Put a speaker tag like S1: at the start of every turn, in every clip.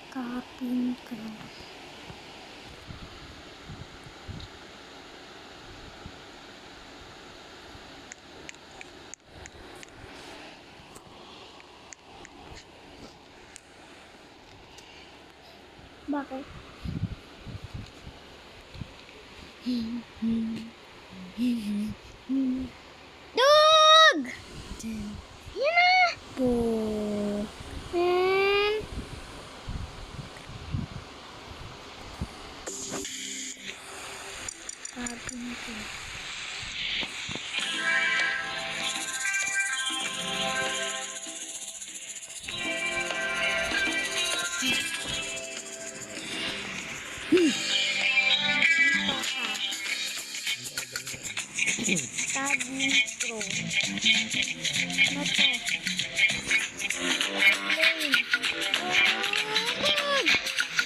S1: Cabin crew. Bakit? Dog! Yan na! Po. Man. Cabin crew. Cabin crew. Ano to? Plane. Dog!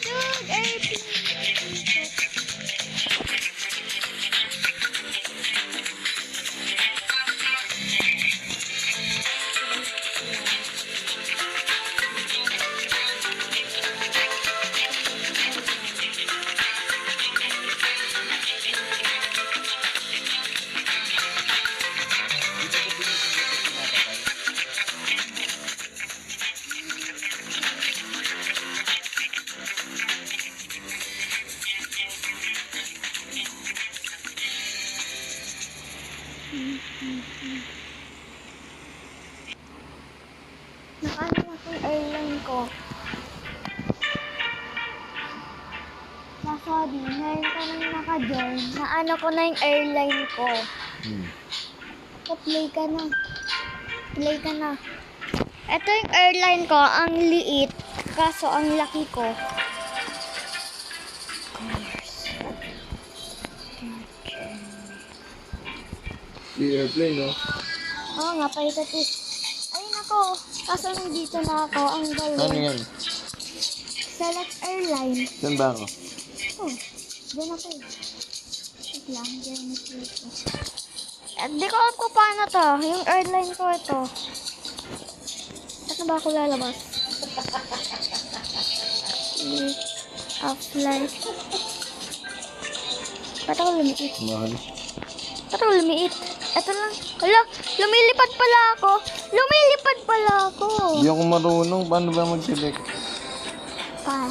S1: Dog! Airplane! Nakaano na yung airline ko. Nasabi, ngayon ka nang naka-join. Naano ko na yung airline ko. Play ka na. Play ka na. Ito yung airline ko, ang liit. Kaso ang laki ko.
S2: Si airplane, no?
S1: Oo nga, paitatis. Ay nako, kaso nandito na ako. Ang galing.
S2: Ano yan?
S1: Select airline.
S2: Saan ba ako?
S1: Oh, dyan ako. Wait lang, dyan ako. Di ko alam kung paano to. Yung airline ko ito. Saan na ba ako lalabas? Flight. Ba't ako lumiit?
S2: Mahal.
S1: Ba't ako lumiit? Ito lang. Hala, lumilipad pala ako. Lumilipad pala ako.
S2: Hindi ako marunong. Paano ba mag-select?
S1: Pa.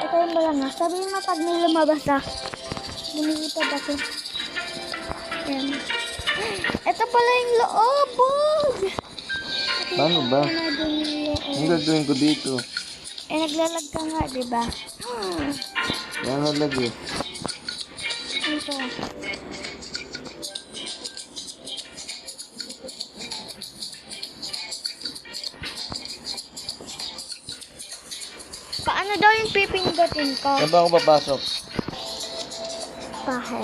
S1: Ito yung balang nga. Sabihin mo pag may lumabas na. Lumilipad ako. Yan. Ito pala yung loobog.
S2: Paano ba? Ang gagawin ko dito?
S1: Eh, naglalag ka nga, diba?
S2: Yan nalagay.
S1: Ito. Paano daw yung pipindutin ko?
S2: Saan ba ako papasok?
S1: Pahe.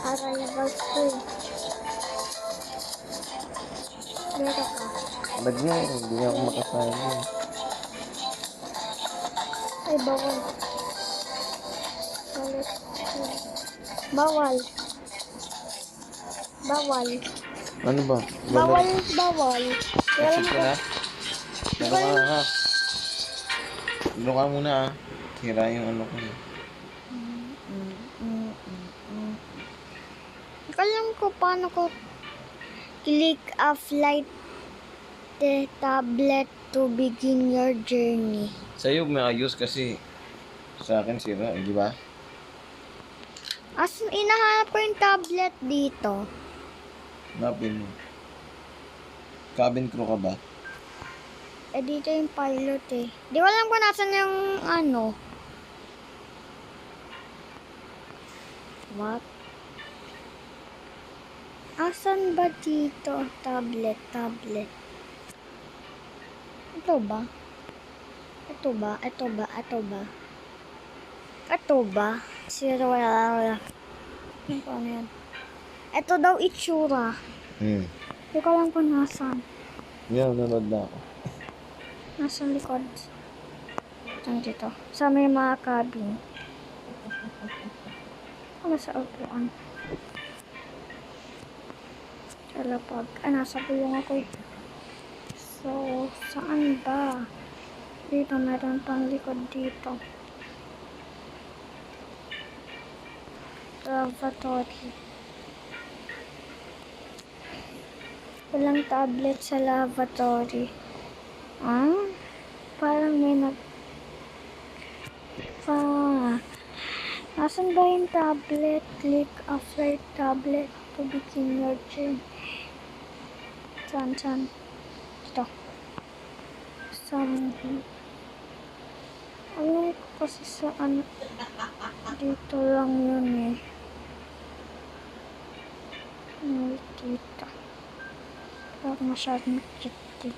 S1: Arrivals ko eh. Dito ka.
S2: Lag niya. Hindi nga ako makasama.
S1: Ay, bawal. Bawal. Bawal.
S2: Ano ba?
S1: Bawal, bawal.
S2: Kasi ka na? Pero ka ha. Ano ka muna ha. Sira yung ano ko.
S1: Alam ko paano ko click a flight tablet to begin your journey.
S2: Sa'yo may ayos kasi sa akin sira, di ba?
S1: As inahanap ko yung tablet dito.
S2: Napin mo. Cabin crew ka ba?
S1: Eh dito yung pilot eh. Di ko alam kung nasan yung ano. What? Asan ba dito? Tablet. Ito ba? Ito ba? Wala. Ano yan? Ito daw itsura. Hindi ko alam kung nasan.
S2: Yan, nanood na ako.
S1: Nasa likod. Dito. Sa may mga cabin. Ano sa upuan? Talapag. Nasa bulong ako eh. So, saan ba? Dito, meron pang likod dito. Lavatory. Walang tablet sa lavatory. Parang may nasan ba yung tablet? Click after tablet to begin your journey. Saan? Ito. Alam ko kasi saan. Dito lang yun eh. Nakikita. Parang masyadong kitty.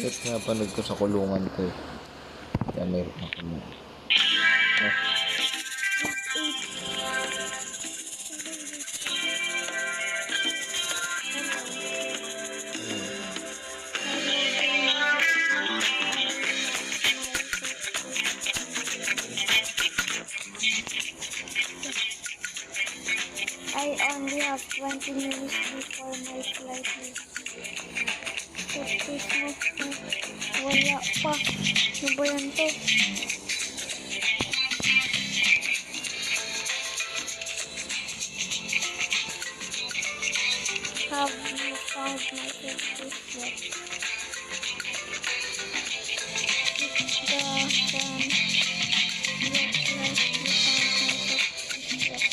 S2: Ito napanood ko sa kulungan to eh. Kaya mayroon ako mo.
S1: I only have 20 minutes before my flight is. So, Christmas na. Wala pa. Ano ba yan to? Have you found my Christmas yet? It doesn't look like you found my Christmas yet.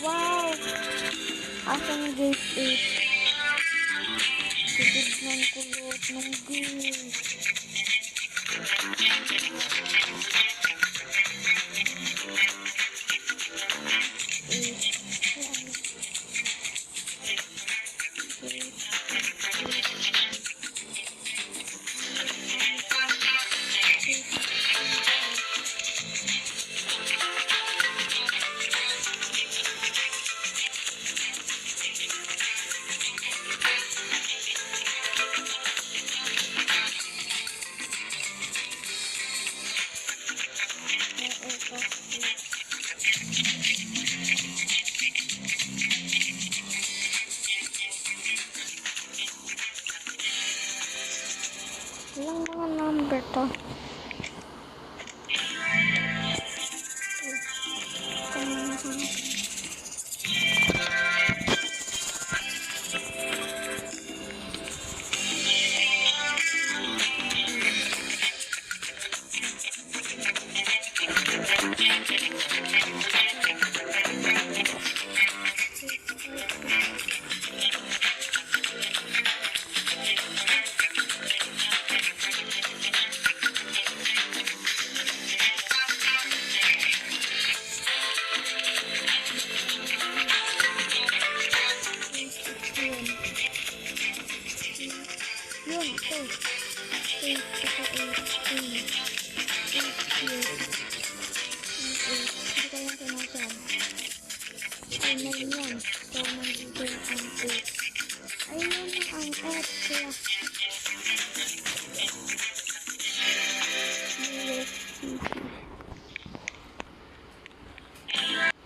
S1: Wow! Asan yung gate 8? Titignan ko lahat ng gate.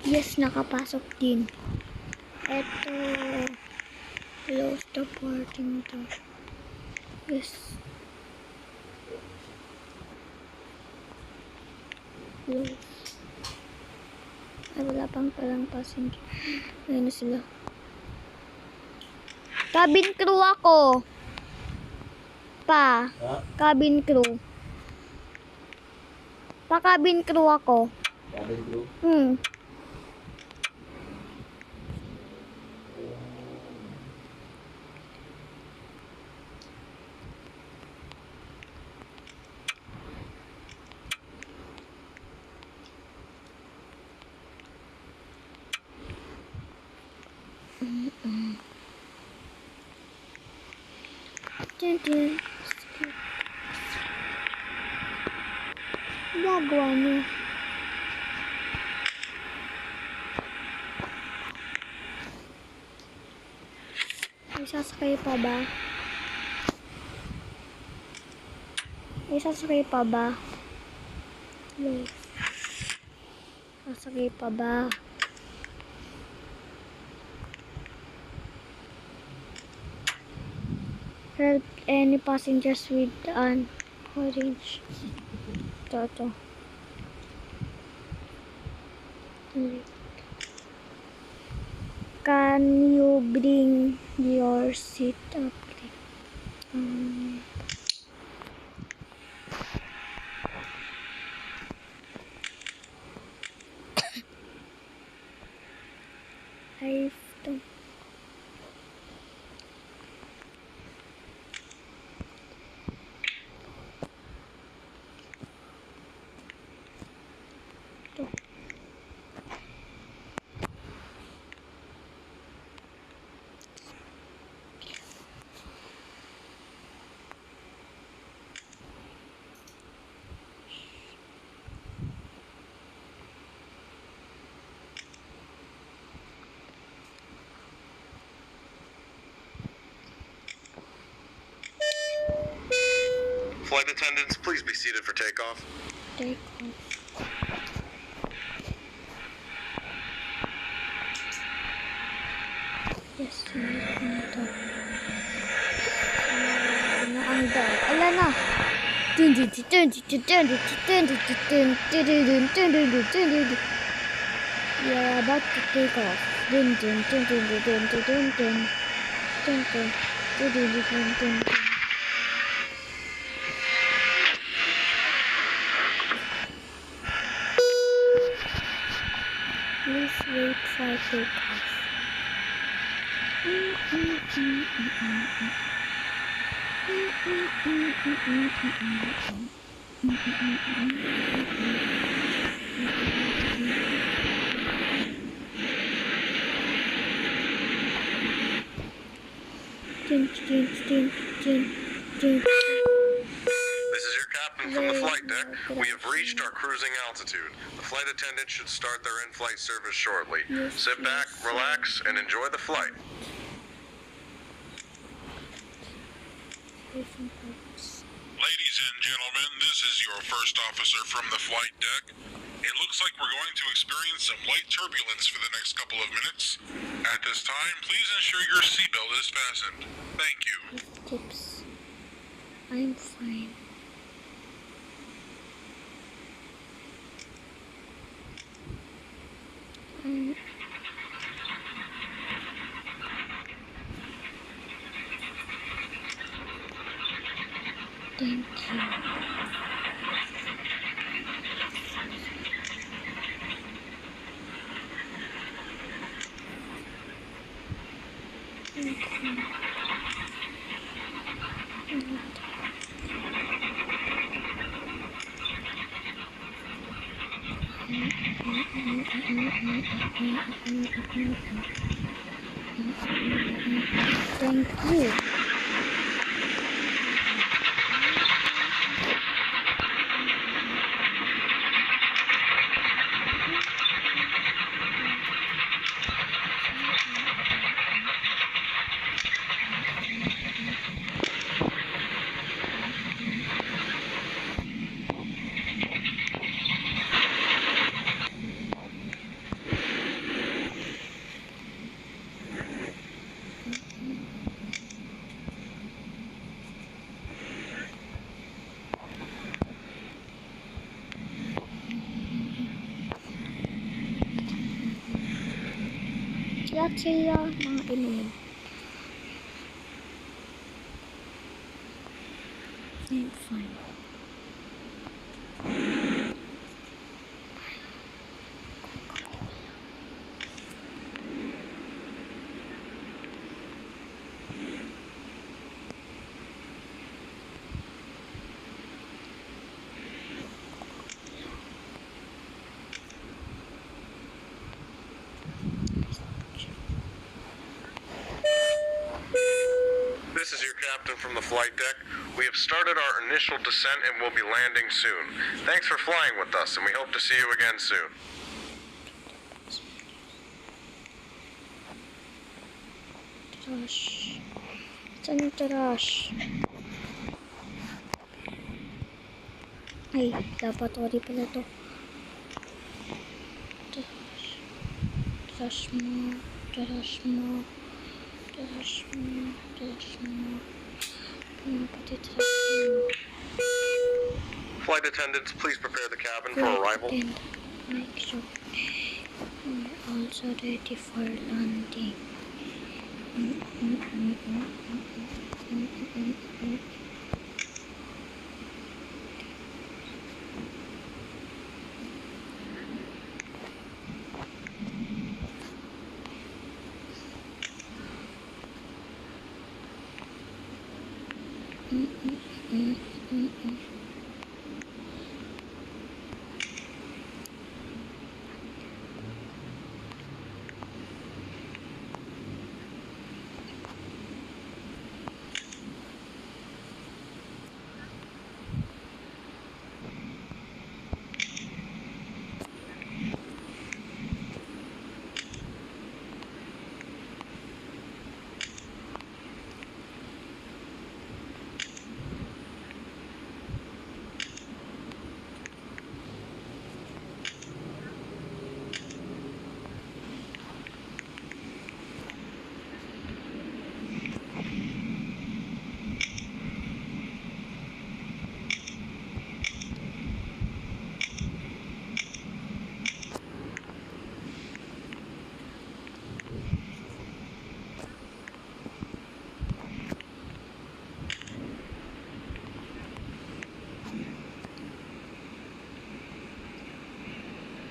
S1: Yes, nakapasok din. Eto. Close the boarding door. Yes. Close. Ay, wala pang palang passenger. Ayun na sila. Cabin crew ako. Pa.
S2: Ha?
S1: Cabin crew. Pa cabin crew ako.
S2: Cabin crew?
S1: Dun, dun. Ginagawa niyo. May sasakay pa ba? May sasakay pa ba? No. Sasakay pa ba? Help any passengers with an orange. Ito. Can you bring your seat up? Ito.
S3: Flight attendants, please be seated for takeoff.
S1: Take off. Yes, ito. Ang dahil. Ala na. We are about to take off. Please wait for takeoff.
S3: This is your captain from the flight deck. We have reached our cruising altitude. The flight attendant should start their in-flight service shortly. Sit back, relax, and enjoy the flight.
S4: Ladies and gentlemen, this is your first officer from the flight deck. It looks like we're going to experience some light turbulence for the next couple of minutes. At this time, please ensure your seatbelt is fastened. Thank you.
S1: Tips. I'm fine. Thank you. Thank you. Lahat sila mga inumin. I'm fine.
S3: This is your captain from the flight deck. We have started our initial descent and will be landing soon. Thanks for flying with us, and we hope to see you again soon.
S1: Trash. Saan yung trash? Ay, laboratory pala to. Trash. Trash mo. Trash mo. Trash mo. Trash mo. Pati trash mo.
S3: Flight attendants, please prepare the cabin for arrival.
S1: And make sure we're also ready for landing.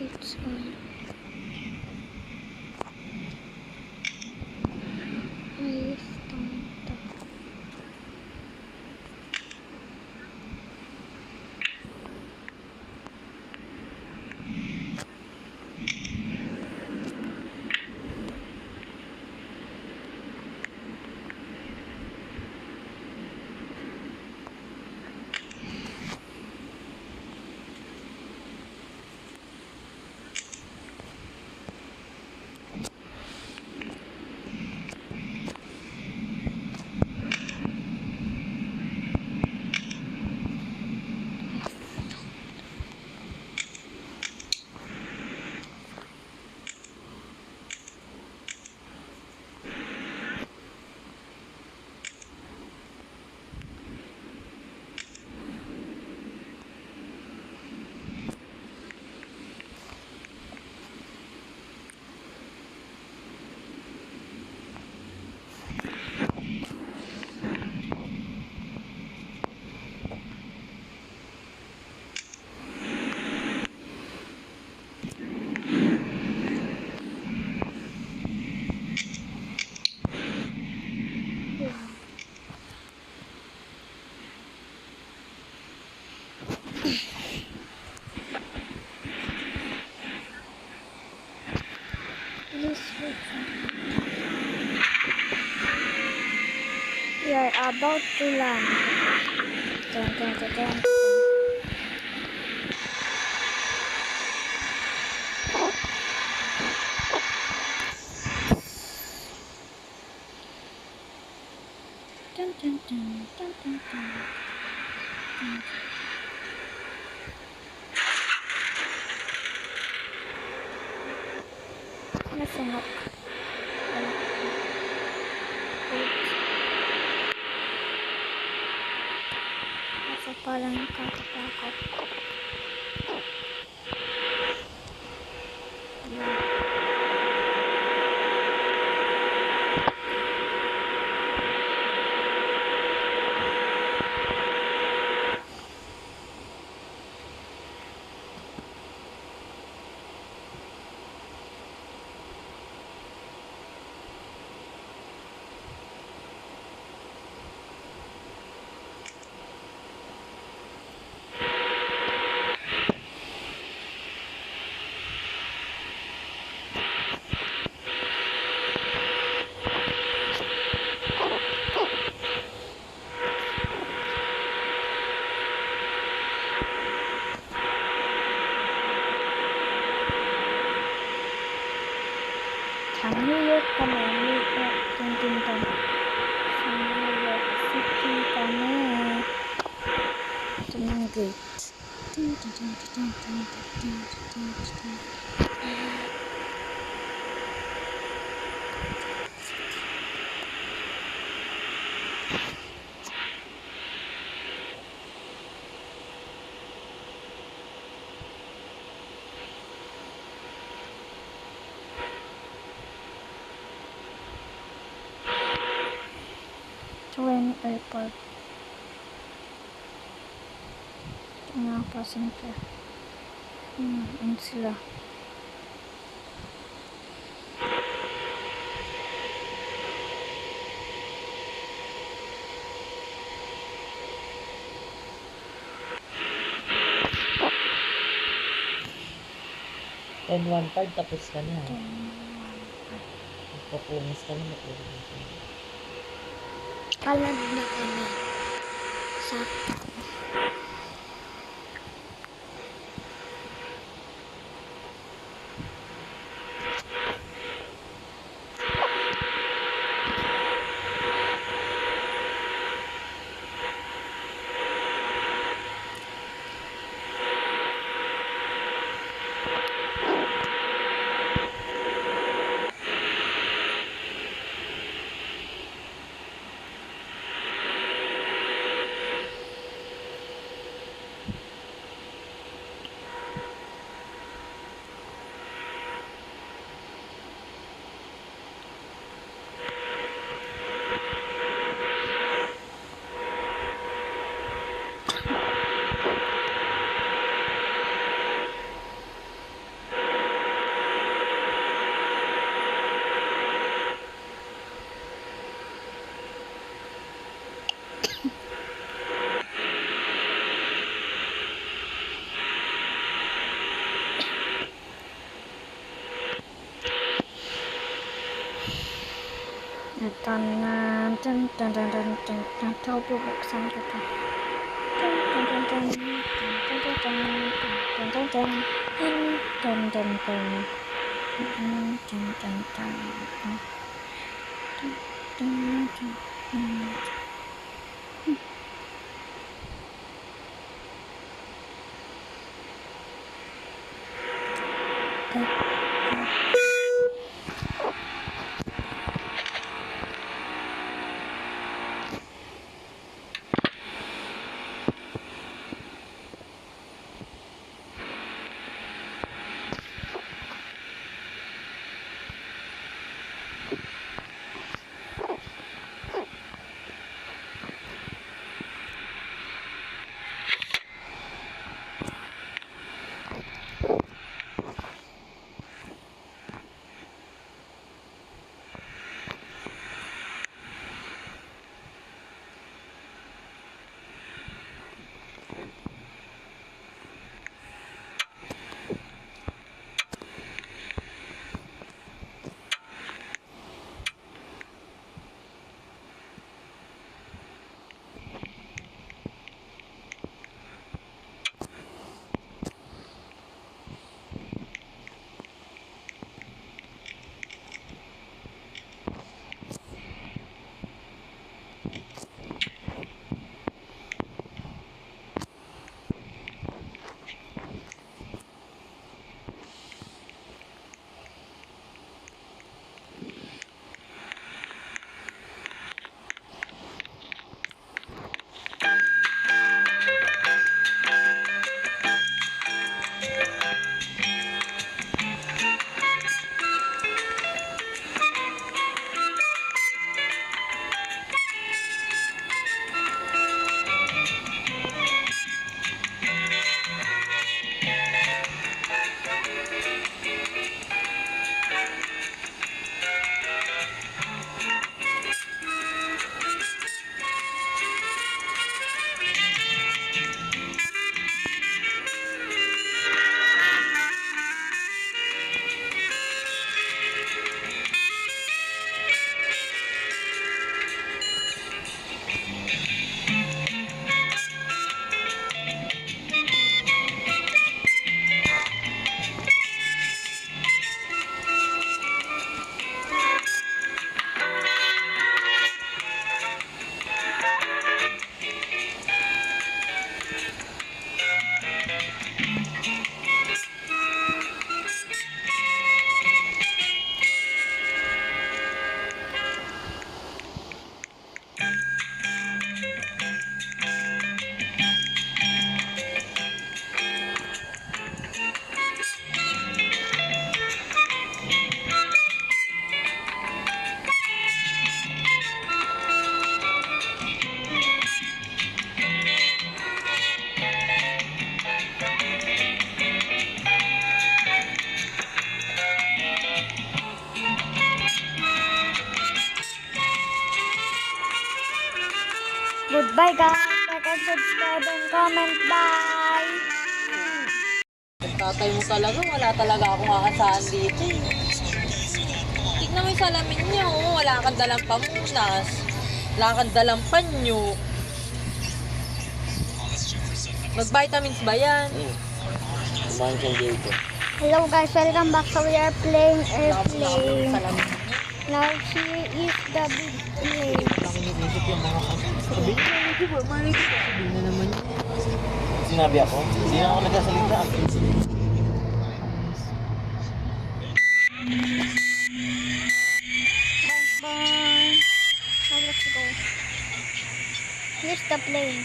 S1: It's all I found. We are about to land. Dun, dun, dun, dun. Dun, dun, dun, dun, dun, dun. Dun. Nasungok. Nasa parang kakatakot. New York kami. New York. Tin. Sa New York City kami. Ito na yung gate. Twin Airport. Ito nga passenger. Ano sila?
S5: Ten 1-5 tapos ka na. Magpapumis ka na, matulog ka na.
S1: Alam na kami. Sakto. Ito na. Ito, bubuksan ko to. Bye guys. Like and subscribe and comment. Bye.
S6: Tatay mo talaga, wala talaga akong aasahan dito eh. Tignan mo yung salamin niya, oh. Wala kang dalang pamunas. Wala kang dalang panyo. Mag-vitamins ba yan?
S2: Kumain siyang dito.
S1: Hello guys, welcome back. So we are playing
S6: Wala akong
S1: airplane.
S6: salamin niya.
S1: Now here is the big plane.
S6: Lang iniisip yung mga sabi niya, di ba? Mali ko. Sabi na naman yun.
S2: Sinabi ako? Hindi na ako nagsasalita.
S1: Bye. Now let's go. Here's the plane.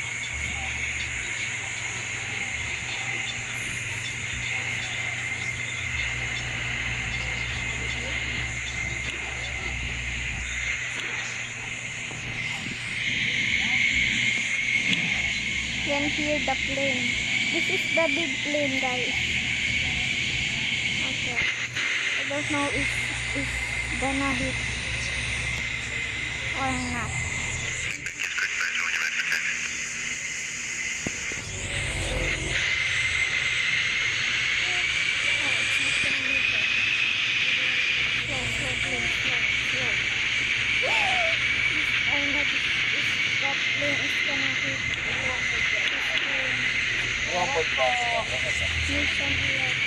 S1: Then here the plane. This is the big plane, guys. Okay. I don't know if it's gonna hit or not. Mission 11.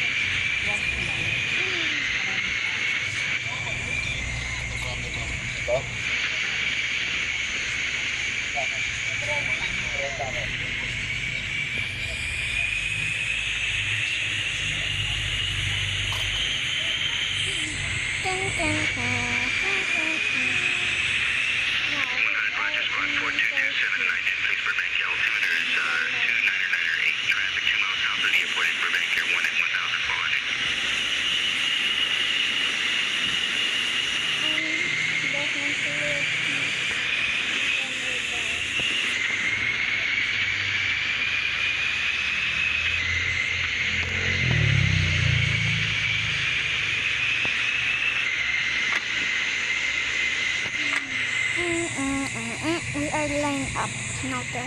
S1: We are lined up now to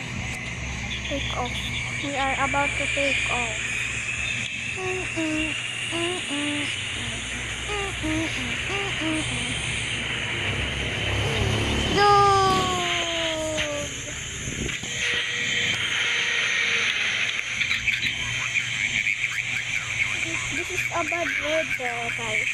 S1: take off. We are about to take off. This is a bad road there, guys.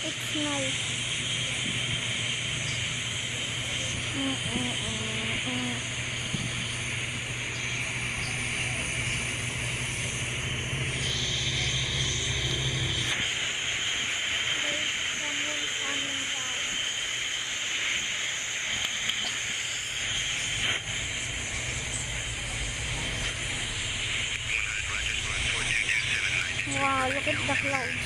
S1: It's nice. Wow, look at the clouds.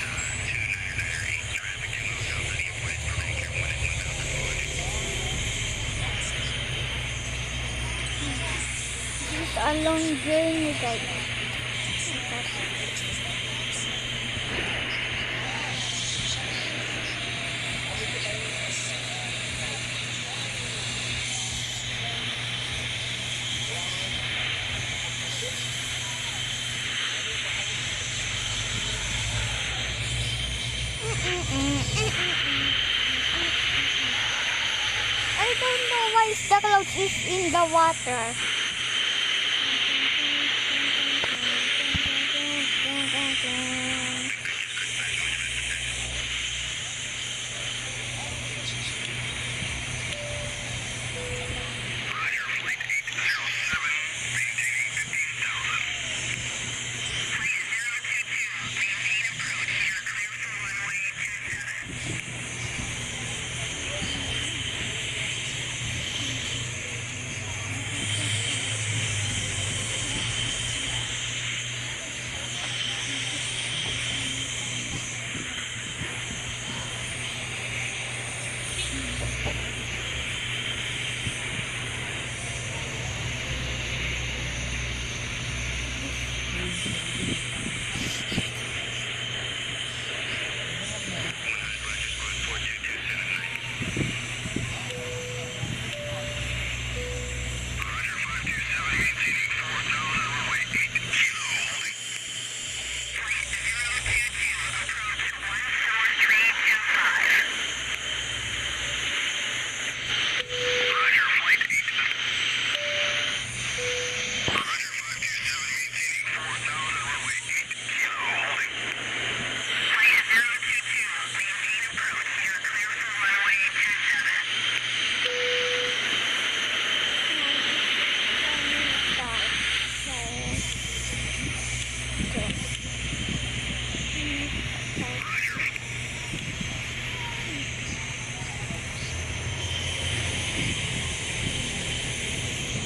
S1: This is a long journey, guys. I don't know why the clouds is in the water. dun.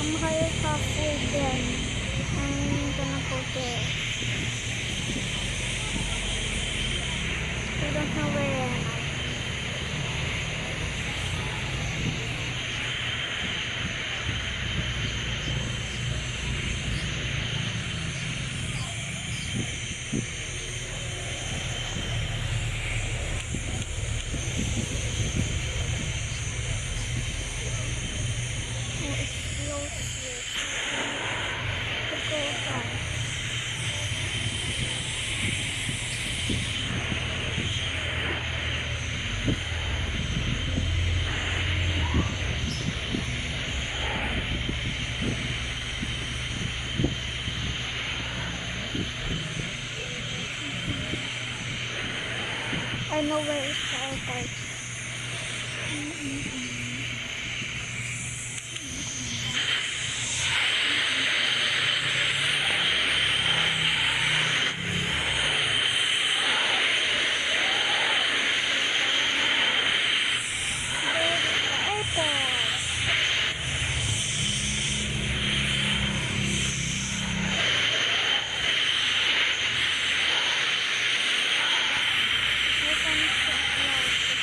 S1: I'm higher halfway again. I'm gonna go there. I don't know where I am. Oh, it's close here. Let's go down. I know where is the airport. Where is the airport? Where comes the flight?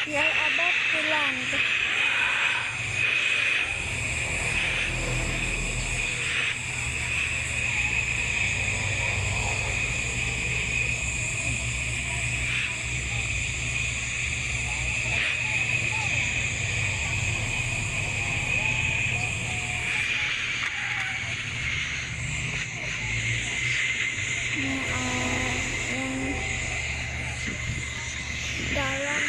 S1: We are about to land. We are in Daram.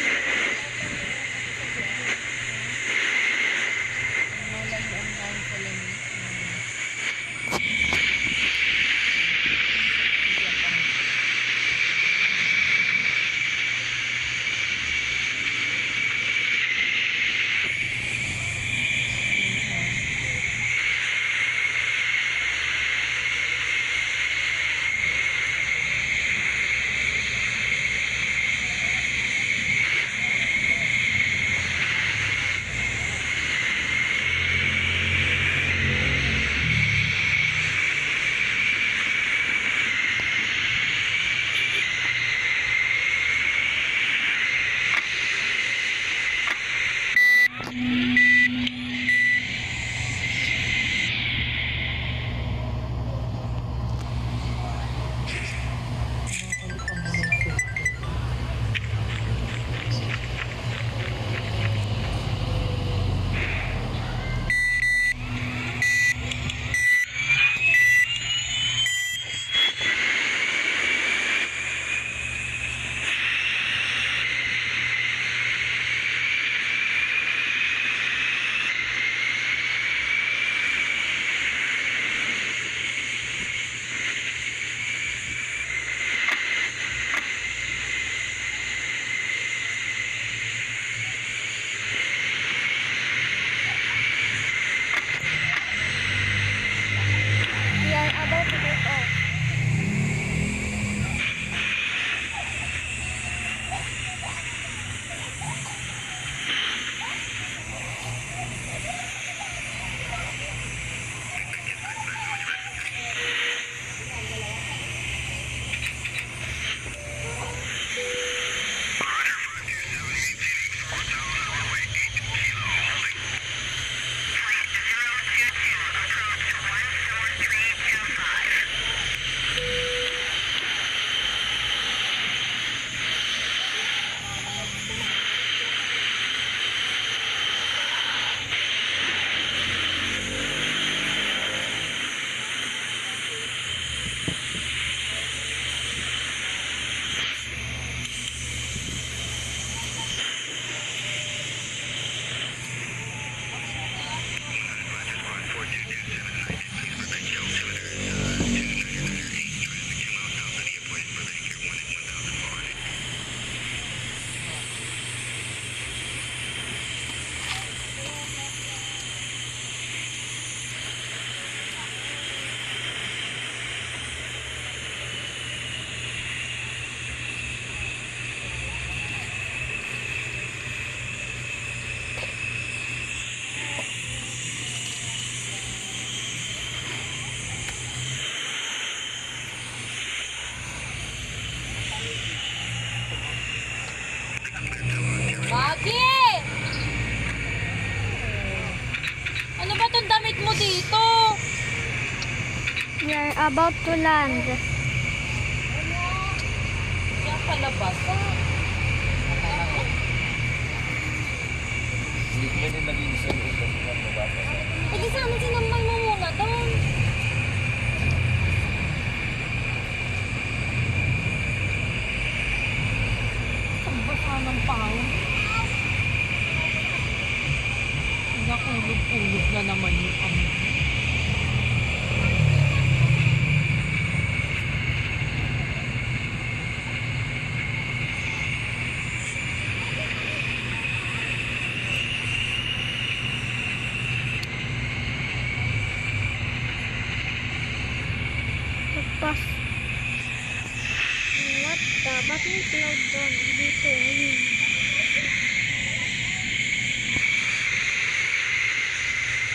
S1: about to land.
S6: Yan palabas.
S2: Hindi ko din naging isa yung isa sa mababa.
S6: Eh, di sana sinambay mo muna doon. Samba sanang pangit. Nakulog-ulog na naman yung ano.
S1: Pagpas. What the? Ba't may cloud doon? Dito, ayun.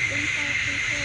S1: Doon tayo dito.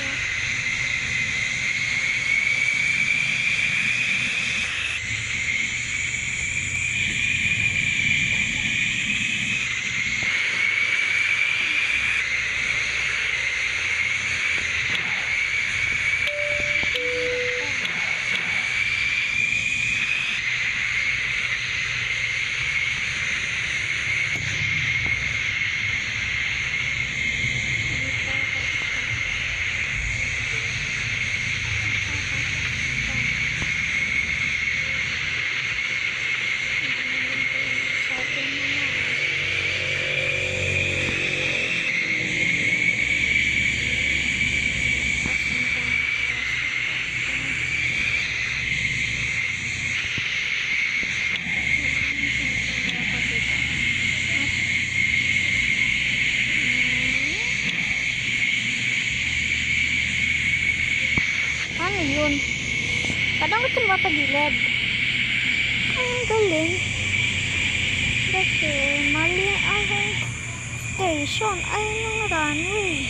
S1: Ano yun? Parang ito matagilid. Ang galing. Kasi mali ang station. Ayun ang runway.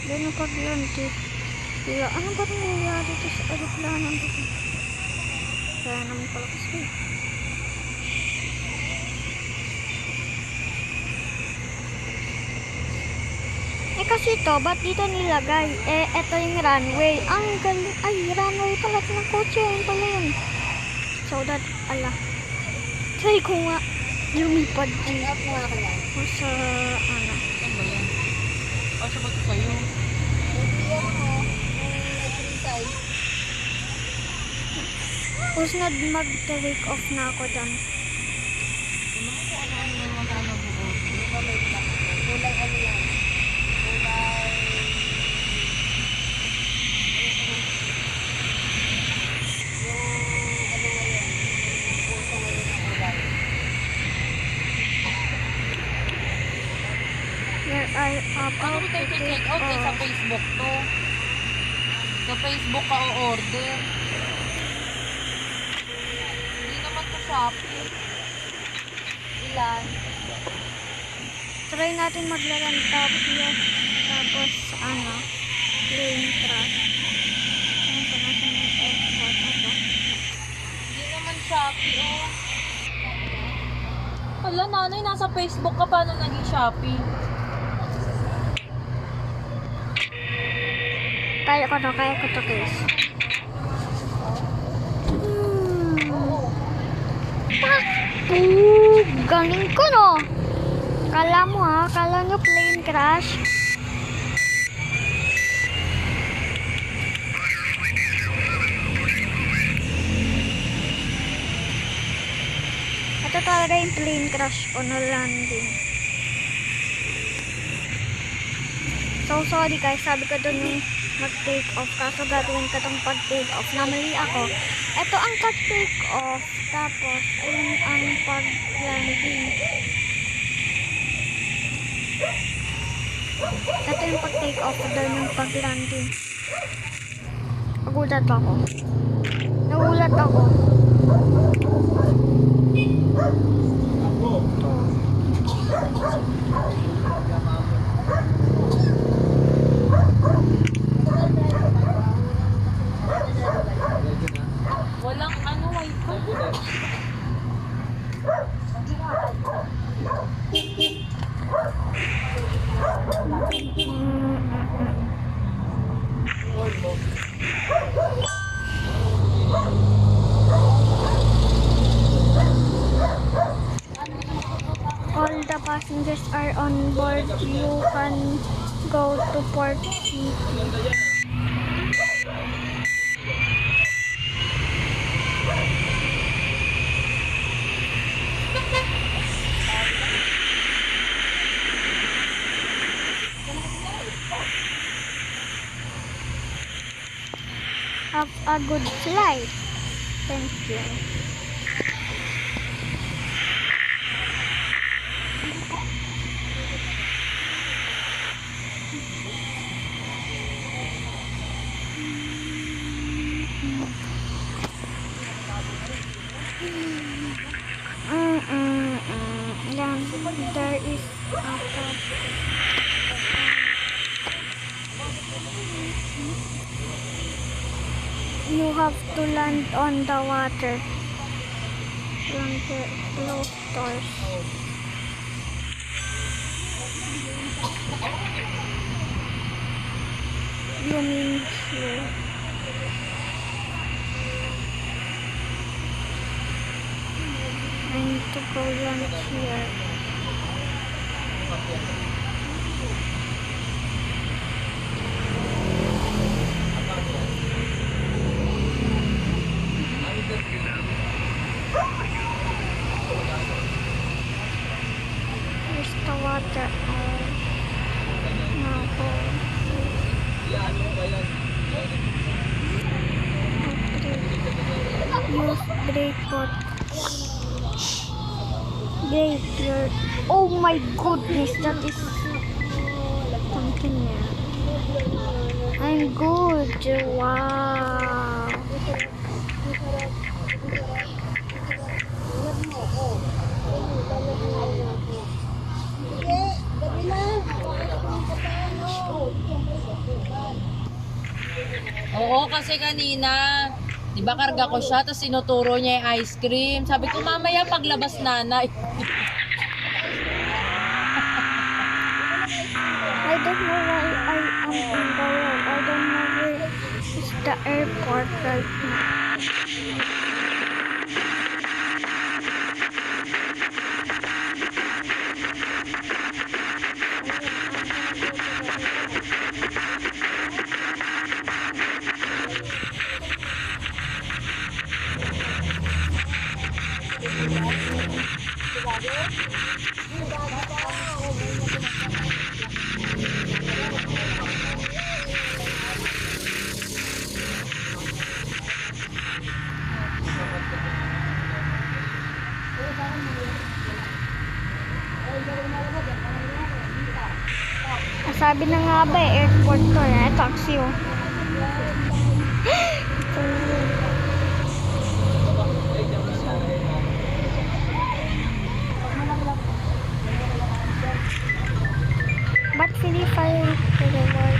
S1: Doon ang pag-landed. Kaya ano ba nangyayari dito sa aeroplano dito? Kaya naman pala kasi. Eh kasi to, ba't dito nilagay? Eh, eto yung runway. Ang galing. Ay, runway pala ito ng kotse. Ayun pala yun. So that, ala. Try ko nga. Lumipad din. O sa, ano.
S6: Ano ba yan? Pasok ba ito sa'yo?
S1: Tapos mag-take off na ako dyan. Here I
S6: Ano
S1: about
S6: ba
S1: to
S6: tayo
S1: take
S6: check out eh, sa
S1: off.
S6: Facebook to? Sa Facebook ka o-order. Hindi naman to Shopee. Ilan?
S1: Try natin maglalan tapos ano, plane crash. Ano pa nasa may airport ako.
S6: Hindi naman Shopee oh. Hala, nanay, nasa Facebook ka paano naging Shopee?
S1: Kaya ko to guys. Galing ko no. Kala mo ha, kala nyo plane crash. Ito talaga yung plane crash on a landing. So sorry guys, sabi ko dun yung mag-take off. Kaso gagawin ka tong pag-take off. Namali ako. Ito ang pag-take off. Tapos, ayun ang pag-landing. Ito yung pag-take off. Doon yung pag-landing. Nagulat ako. Nagulat ako.
S6: Walang ano, wifi.
S1: all the passengers are on board, you can go to Port City. Have a good flight. Thank you. Then there is a cup. You have to land on the water. Land the closed doors. You mean here? I need to go land here. Here's the water. Now go. Use brake boat. Brake your. Oh my goodness, that is something new. I'm good. Wow.
S6: Oo, kasi kanina, di ba karga ko siya, tapos sinuturo niya yung ice cream. Sabi ko, mamaya paglabas nanay.
S1: I don't know why I am in the world. I don't know where is the airport right now. Sabi na nga ba airport to eh, taxi oh. Ba't Philip fire to the world?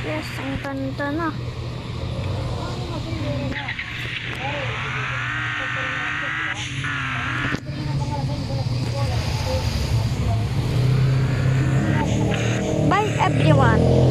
S1: Yes, ang ganda na. Bye everyone.